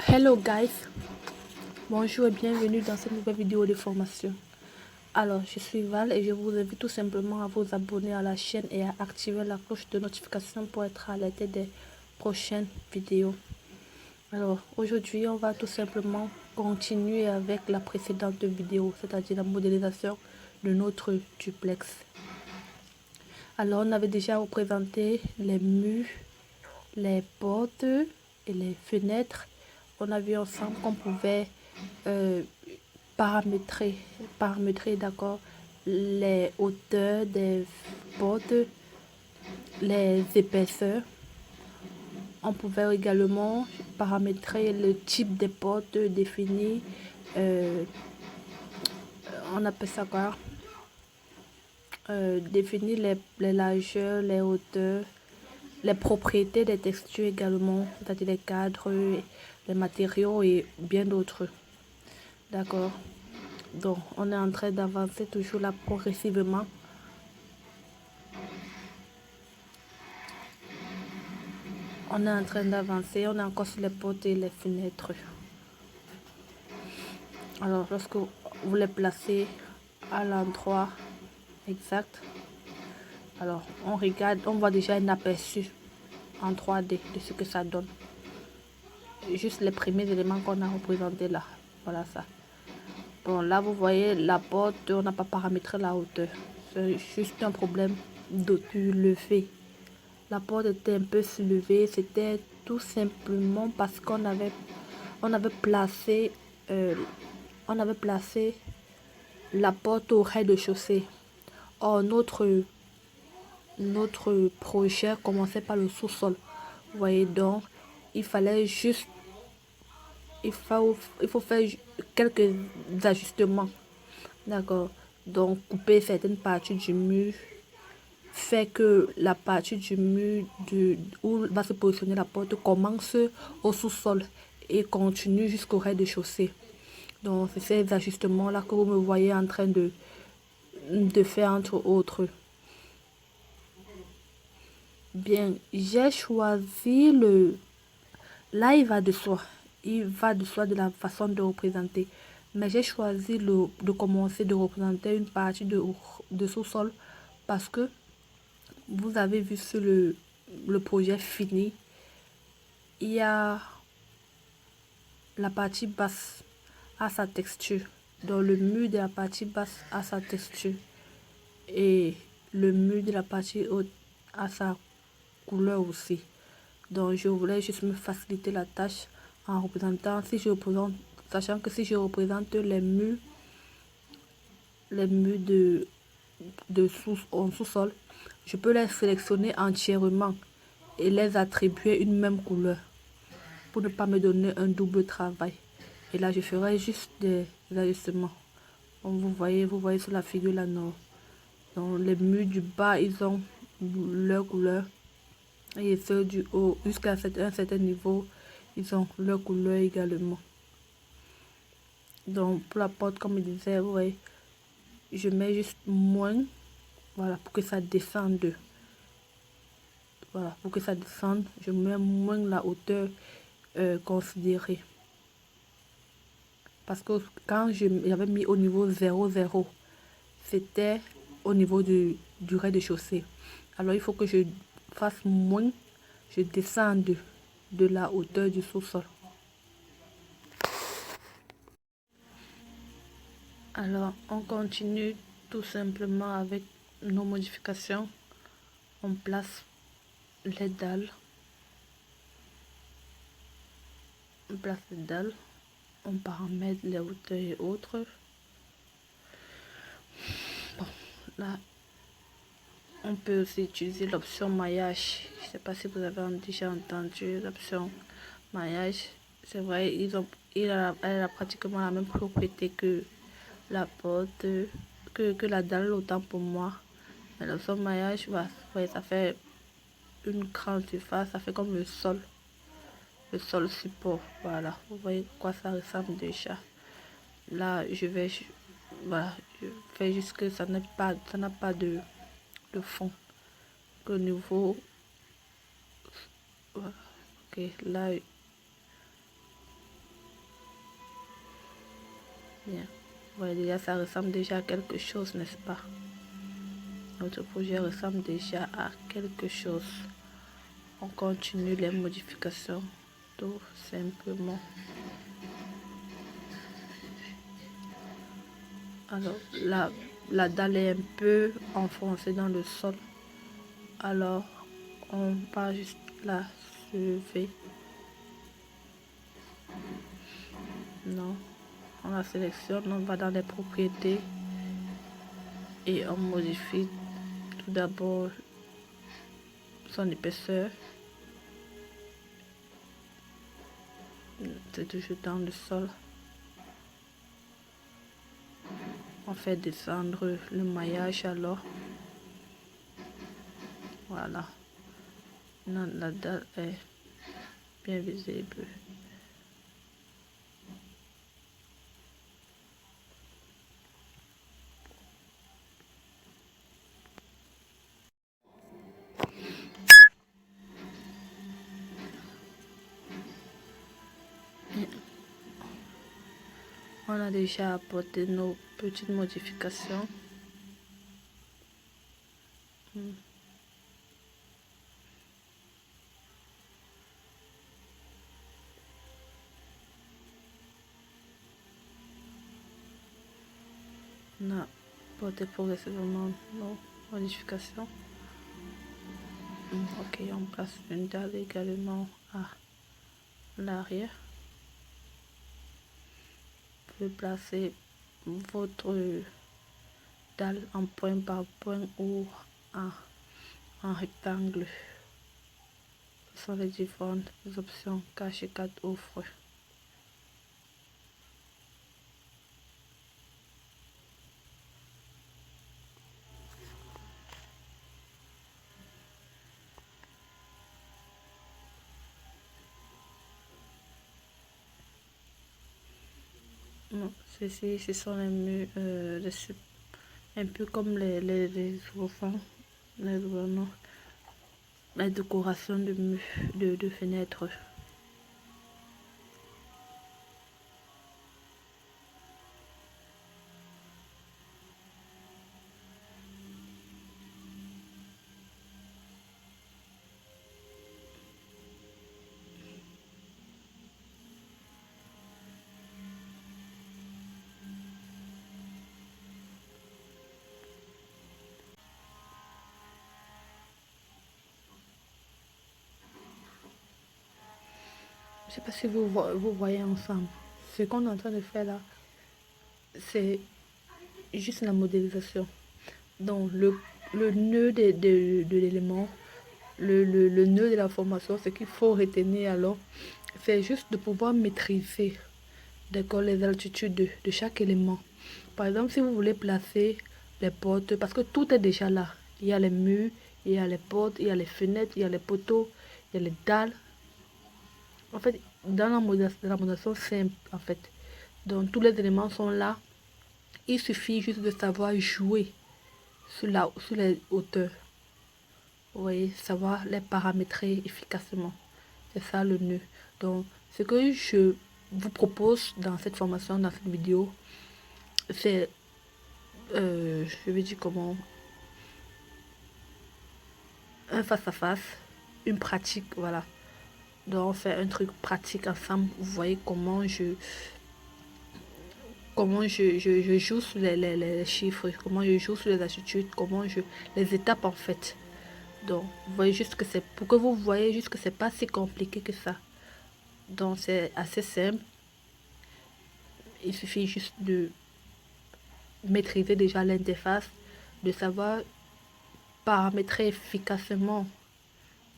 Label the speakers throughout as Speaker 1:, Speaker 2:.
Speaker 1: Hello guys, bonjour et bienvenue dans cette nouvelle vidéo de formation. Alors, je suis Val et je vous invite tout simplement à vous abonner à la chaîne et à activer la cloche de notification pour être alerté des prochaines vidéos. Alors, aujourd'hui, on va tout simplement continuer avec la précédente vidéo, c'est-à-dire la modélisation de notre duplex. Alors, on avait déjà représenté les murs, les portes et les fenêtres. On a vu ensemble qu'on pouvait paramétrer d'accord, les hauteurs des portes, les épaisseurs. On pouvait également paramétrer le type des portes, définir, on appelle ça quoi, définir les largeurs, les hauteurs, les propriétés des textures également, c'est-à-dire les cadres, les matériaux et bien d'autres. D'accord. Donc, on est en train d'avancer toujours là progressivement. On est en train d'avancer, on est encore sur les portes et les fenêtres. Alors, lorsque vous les placez à l'endroit exact, alors on regarde, on voit déjà un aperçu en 3D de ce que ça donne. Juste les premiers éléments qu'on a représentés là. Voilà ça. Bon, là, vous voyez la porte, on n'a pas paramétré la hauteur. C'est juste un problème de lever. La porte était un peu soulevée. C'était tout simplement parce qu'on avait placé la porte au rez-de-chaussée. Or, notre projet commençait par le sous-sol. Vous voyez, donc, il fallait juste, il faut faire quelques ajustements. D'accord. Donc, couper certaines parties du mur fait que la partie du mur où va se positionner la porte commence au sous-sol et continue jusqu'au rez-de-chaussée. Donc, c'est ces ajustements-là que vous me voyez en train de faire, entre autres. Bien, j'ai choisi le... Là, il va de soi. Il va de soi de la façon de représenter. Mais j'ai choisi de commencer de représenter une partie de sous-sol parce que vous avez vu sur le projet fini, il y a la partie basse à sa texture. Donc le mur de la partie basse a sa texture et le mur de la partie haute a sa couleur aussi. Donc je voulais juste me faciliter la tâche en représentant, sachant que si je représente les murs en sous-sol, je peux les sélectionner entièrement et les attribuer une même couleur pour ne pas me donner un double travail. Et là, je ferai juste des ajustements. Comme vous voyez sur la figure là, non. Donc, les murs du bas, ils ont leur couleur. Et ceux du haut, jusqu'à un certain niveau, ils ont leur couleur également. Donc, pour la porte, comme je disais, vous voyez, je mets juste moins, voilà, pour que ça descende. Voilà, pour que ça descende, je mets moins la hauteur considérée. Parce que quand j'avais mis au niveau 0,0, c'était au niveau du rez-de-chaussée. Alors il faut que je fasse moins, je descende de la hauteur du sous-sol. Alors on continue tout simplement avec nos modifications. On place les dalles. On paramètre les hauteurs et autres. Bon, là, on peut aussi utiliser l'option maillage. Je ne sais pas si vous avez déjà entendu l'option maillage. C'est vrai, elle a pratiquement la même propriété que la porte, que la dalle, autant pour moi. Mais l'option maillage, ouais, ça fait une grande surface, ça fait comme le sol support. Voilà, vous voyez quoi ça ressemble déjà. Là, voilà, je fais juste que ça n'a pas de fond. Que au niveau, voilà, ok, là, Bien. Ouais, déjà, ça ressemble déjà à quelque chose, n'est-ce pas? Notre projet ressemble déjà à quelque chose. On continue les modifications tout simplement. Alors, la dalle est un peu enfoncée dans le sol. Alors, on va juste la soulever. Non, on la sélectionne, on va dans les propriétés et on modifie tout d'abord son épaisseur. C'est toujours dans le sol. On fait descendre le maillage alors. Voilà. La dalle est bien visible. On a déjà apporté nos petites modifications. On a apporté progressivement nos modifications. Ok, on place une dalle également à l'arrière. Vous pouvez placer votre dalle en point par point ou en rectangle. Ce sont les différentes options qu'H4 offre. Non, ce sont les murs un peu comme les enfants, les décorations de murs, de fenêtres. Je ne sais pas si vous voyez ensemble. Ce qu'on est en train de faire là, c'est juste la modélisation. Donc, le nœud de l'élément, le nœud de la formation, ce qu'il faut retenir alors, c'est juste de pouvoir maîtriser d'accord, les altitudes de chaque élément. Par exemple, si vous voulez placer les portes, parce que tout est déjà là. Il y a les murs, il y a les portes, il y a les fenêtres, il y a les poteaux, il y a les dalles. En fait, dans la modélisation simple, en fait. Donc, tous les éléments sont là. Il suffit juste de savoir jouer sur les hauteurs. Vous voyez, savoir les paramétrer efficacement. C'est ça le nœud. Donc, ce que je vous propose dans cette formation, dans cette vidéo, c'est, je vais dire comment, un face-à-face, une pratique, voilà. Donc, on fait un truc pratique ensemble. Vous voyez comment je joue sur les chiffres, comment je joue sur les attitudes, les étapes en fait. Donc, vous voyez juste que c'est, pour que vous voyez juste que c'est pas si compliqué que ça. Donc, c'est assez simple. Il suffit juste de maîtriser déjà l'interface, de savoir paramétrer efficacement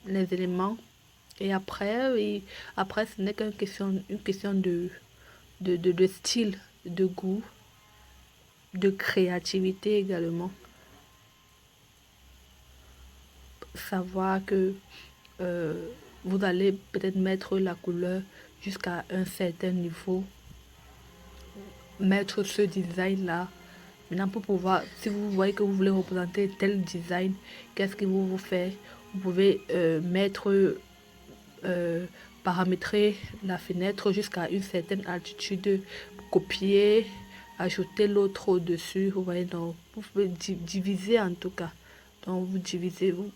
Speaker 1: les éléments. Et après ce n'est une question de style, de goût, de créativité également. Savoir que vous allez peut-être mettre la couleur jusqu'à un certain niveau, mettre ce design là. Maintenant, pour pouvoir, si vous voyez que vous voulez représenter tel design, qu'est-ce que vous faites? Vous pouvez paramétrer la fenêtre jusqu'à une certaine altitude, copier ajouter l'autre au-dessus. Vous voyez, donc vous pouvez diviser en tout cas. Donc vous divisez, vous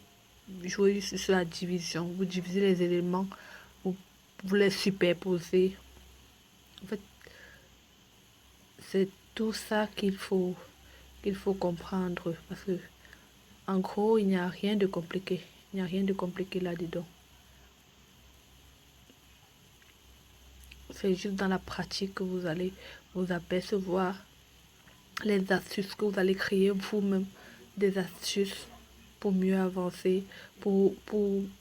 Speaker 1: jouez sur la division. Vous divisez les éléments, vous les superposez. En fait, c'est tout ça qu'il faut comprendre. Parce que, en gros, il n'y a rien de compliqué. Il n'y a rien de compliqué là-dedans. C'est juste dans la pratique que vous allez vous apercevoir les astuces que vous allez créer vous-même. Des astuces pour mieux avancer, pour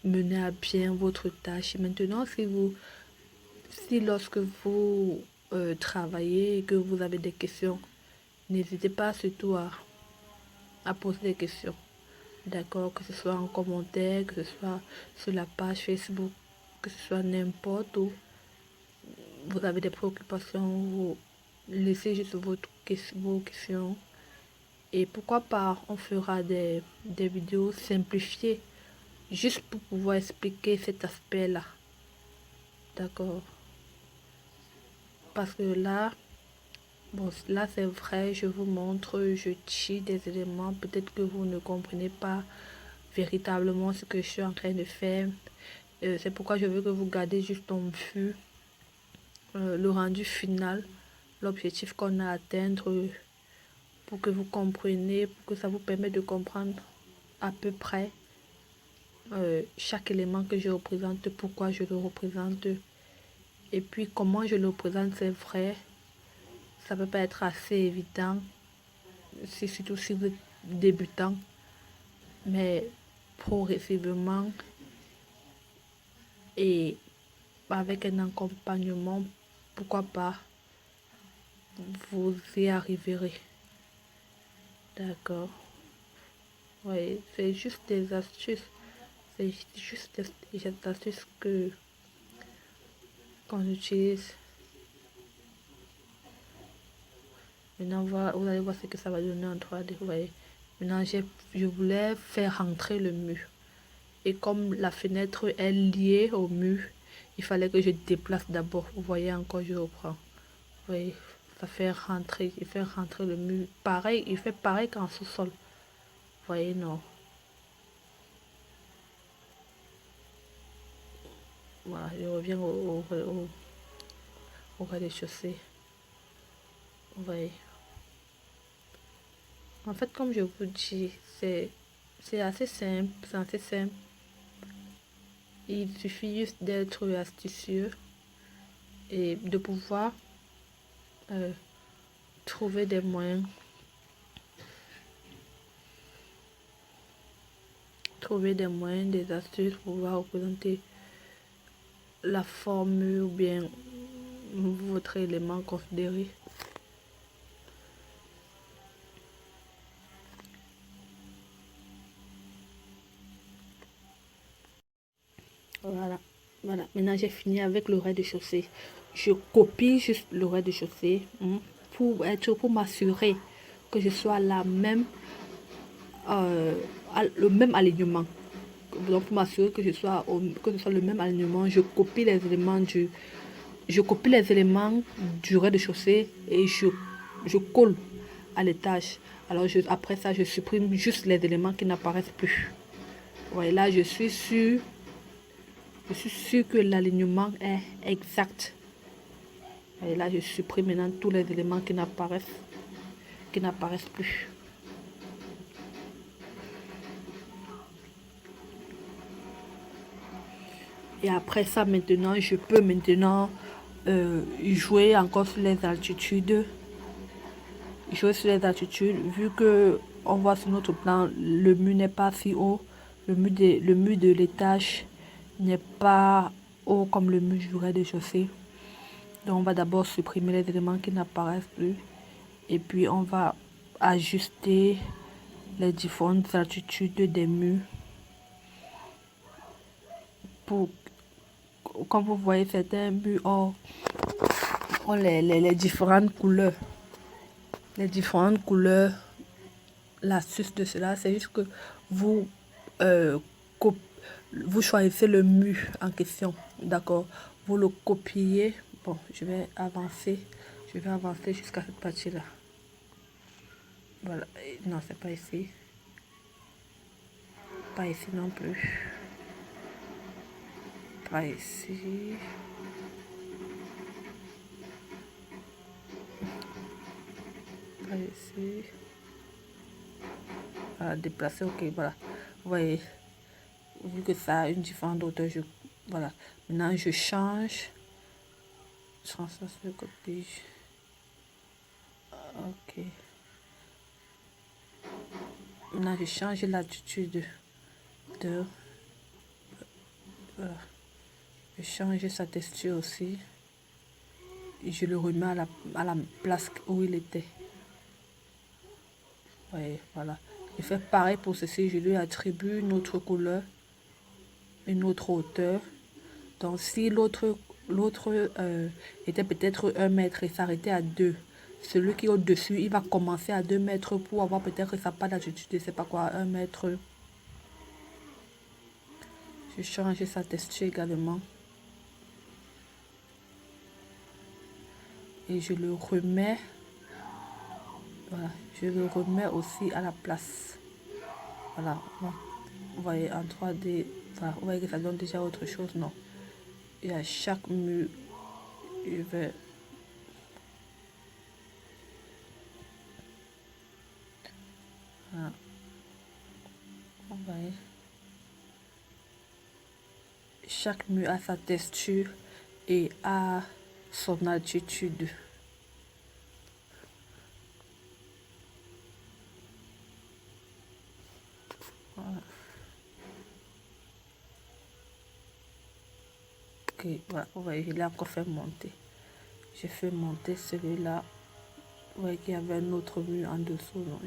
Speaker 1: mener à bien votre tâche. Maintenant, si lorsque vous travaillez et que vous avez des questions, n'hésitez pas surtout à poser des questions. D'accord, que ce soit en commentaire, que ce soit sur la page Facebook, que ce soit n'importe où. Vous avez des préoccupations, vous laissez juste vos questions. Et pourquoi pas, on fera des vidéos simplifiées, juste pour pouvoir expliquer cet aspect-là. D'accord. Parce que là, bon, là c'est vrai, je vous montre, je dis des éléments, peut-être que vous ne comprenez pas véritablement ce que je suis en train de faire. C'est pourquoi je veux que vous gardez juste en vue le rendu final, l'objectif qu'on a à atteindre, pour que vous compreniez, pour que ça vous permette de comprendre à peu près chaque élément que je représente, pourquoi je le représente, et puis comment je le représente. C'est vrai, ça peut pas être assez évident, surtout si vous êtes débutant, mais progressivement et avec un accompagnement, pourquoi pas, vous y arriverez. D'accord. Oui, c'est juste des astuces. C'est juste des astuces qu'on utilise. Maintenant, vous allez voir ce que ça va donner en 3D. Vous voyez. Maintenant, je voulais faire rentrer le mur. Et comme la fenêtre est liée au mur, il fallait que je déplace d'abord. Vous voyez encore, je reprends. Vous voyez, il fait rentrer le mur. Pareil, il fait pareil qu'en sous-sol. Vous voyez, non. Voilà, je reviens au rez-de-chaussée. Vous voyez. En fait, comme je vous dis, c'est assez simple. C'est assez simple. Il suffit juste d'être astucieux et de pouvoir trouver des moyens, des astuces pour pouvoir représenter la formule ou bien votre élément considéré. Voilà, voilà. Maintenant, j'ai fini avec le rez-de-chaussée. Je copie juste le rez-de-chaussée pour m'assurer que je sois le même alignement. Donc, pour m'assurer que ce soit le même alignement, je copie les éléments du rez-de-chaussée et je colle à l'étage. Alors, après ça, je supprime juste les éléments qui n'apparaissent plus. Ouais, là, je suis sûre que l'alignement est exact. Et là, je supprime maintenant tous les éléments qui n'apparaissent plus. Et après ça, maintenant, je peux jouer encore sur les altitudes. Vu que on voit sur notre plan, le mur n'est pas si haut. Le mur de l'étage n'est pas haut comme le mur du rez-de-chaussée. Donc, on va d'abord supprimer les éléments qui n'apparaissent plus. Et puis, on va ajuster les différentes altitudes des murs. Comme vous voyez, certains murs ont les différentes couleurs. Les différentes couleurs. L'astuce de cela, c'est juste que vous choisissez le mur en question. D'accord. Vous le copiez. Bon, je vais avancer. Je vais avancer jusqu'à cette partie-là. Voilà. Non, c'est pas ici. Pas ici non plus. Pas ici. Pas ici. Voilà, déplacer, ok, voilà. Vous voyez, vu que ça a une différente hauteur, voilà. Maintenant, je change. Ça sur le côté. Ok. Maintenant, je change l'attitude de... Voilà. Je change sa texture aussi. Et je le remets à la place où il était. Ouais, voilà. Je fais pareil pour ceci. Je lui attribue une autre couleur, une autre hauteur. Donc, si l'autre était peut-être 1 mètre et s'arrêtait à 2, celui qui est au-dessus, il va commencer à 2 mètres pour avoir peut-être sa part d'attitude, je sais pas quoi, 1 mètre. Je change sa texture également. Et je le remets. Voilà, je le remets aussi à la place. Voilà, vous voyez en 3D, voilà, vous voyez que ça donne déjà autre chose, non? Et à chaque mur, je vais... Voilà, vous voyez. Chaque mur a sa texture et a son altitude. Voilà. Ok, voilà, vous voyez, je l'ai encore fait monter. J'ai fait monter celui-là. Vous voyez qu'il y avait un autre mur en dessous. Donc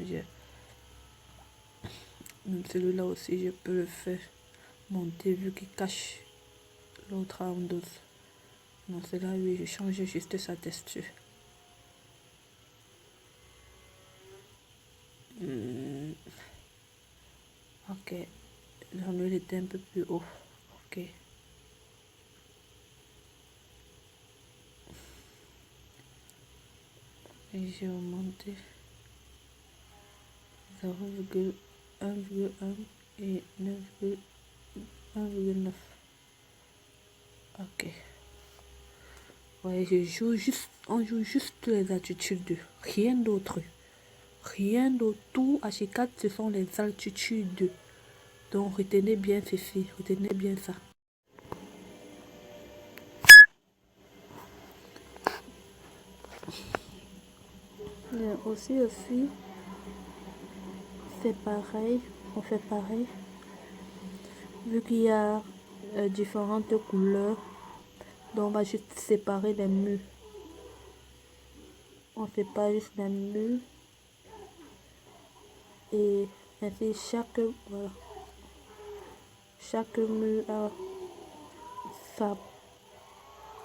Speaker 1: même celui-là aussi, je peux le faire monter vu qu'il cache l'autre en dessous. Donc celui-là, oui, je change juste sa texture. Ok, le mur était un peu plus haut. Ok. Et j'ai augmenté 0,1,1 et 1,9. Ok. Ouais, on joue juste les attitudes, rien d'autre. Rien d'autre. Tout H4, ce sont les altitudes. Donc retenez bien ceci, retenez bien ça. Et aussi, c'est pareil, on fait pareil. Vu qu'il y a différentes couleurs, donc on va juste séparer les murs. On sépare juste les murs. Et ainsi voilà, chaque mur a sa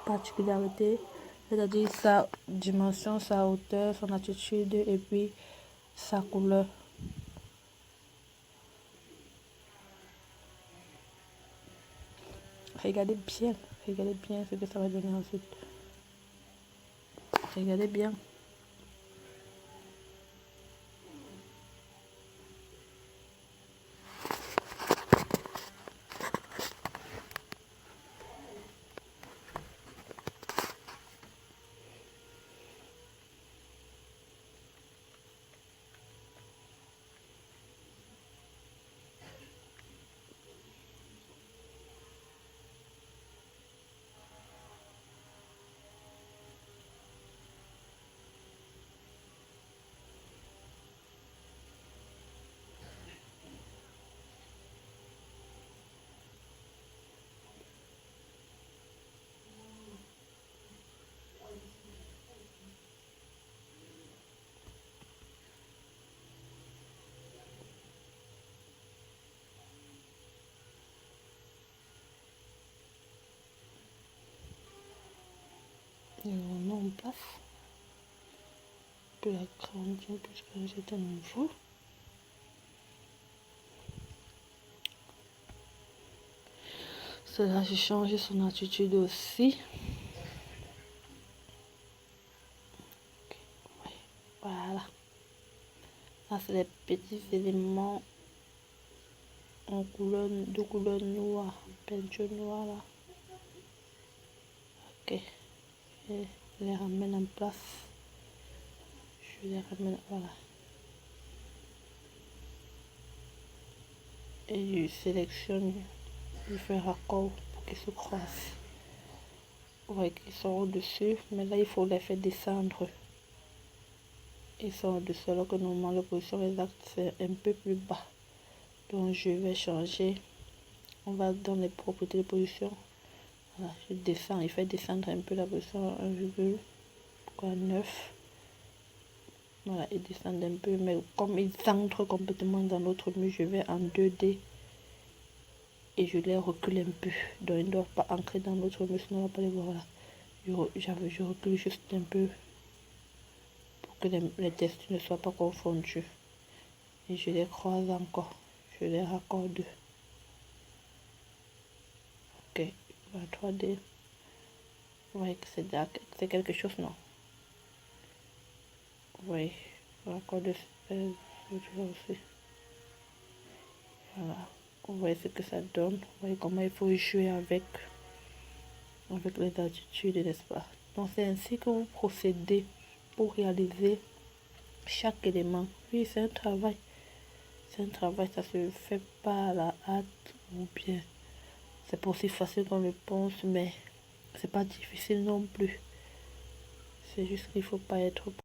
Speaker 1: particularité, c'est-à-dire sa dimension, sa hauteur, son attitude et puis sa couleur. Regardez bien ce que ça va donner ensuite. Regardez bien. Et on met en place. On peut l'agrandir puisque c'est un nouveau. Cela, j'ai changé son attitude aussi. Voilà. Là, c'est les petits éléments en couleur, de couleur noire, peinture noire là. Ok. Je les ramène en place. Je les ramène, voilà. Et je sélectionne, je fais raccord pour qu'ils se croisent. Vous voyez qu'ils sont au-dessus, mais là il faut les faire descendre. Ils sont au-dessus alors que normalement la position exacte c'est un peu plus bas. Donc je vais changer. On va dans les propriétés de position. Voilà, je descends, il fait descendre un peu la position 1,9. Voilà, ils descendent un peu, mais comme ils entrent complètement dans notre mur, je vais en 2D et je les recule un peu. Donc ils ne doivent pas entrer dans notre mur, sinon on ne va pas les voir là. Je recule juste un peu pour que les textures ne soient pas confondues. Et je les croise encore. Je les raccorde. Ok, la 3D. Vous voyez que c'est quelque chose, non? Oui, raccorde aussi. Voilà. Vous voyez ce que ça donne. Vous voyez comment il faut jouer avec les attitudes, n'est-ce pas? Donc c'est ainsi que vous procédez pour réaliser chaque élément. Oui, c'est un travail. C'est un travail, ça se fait pas à la hâte ou bien c'est pas aussi facile qu'on le pense, mais c'est pas difficile non plus. C'est juste qu'il faut pas être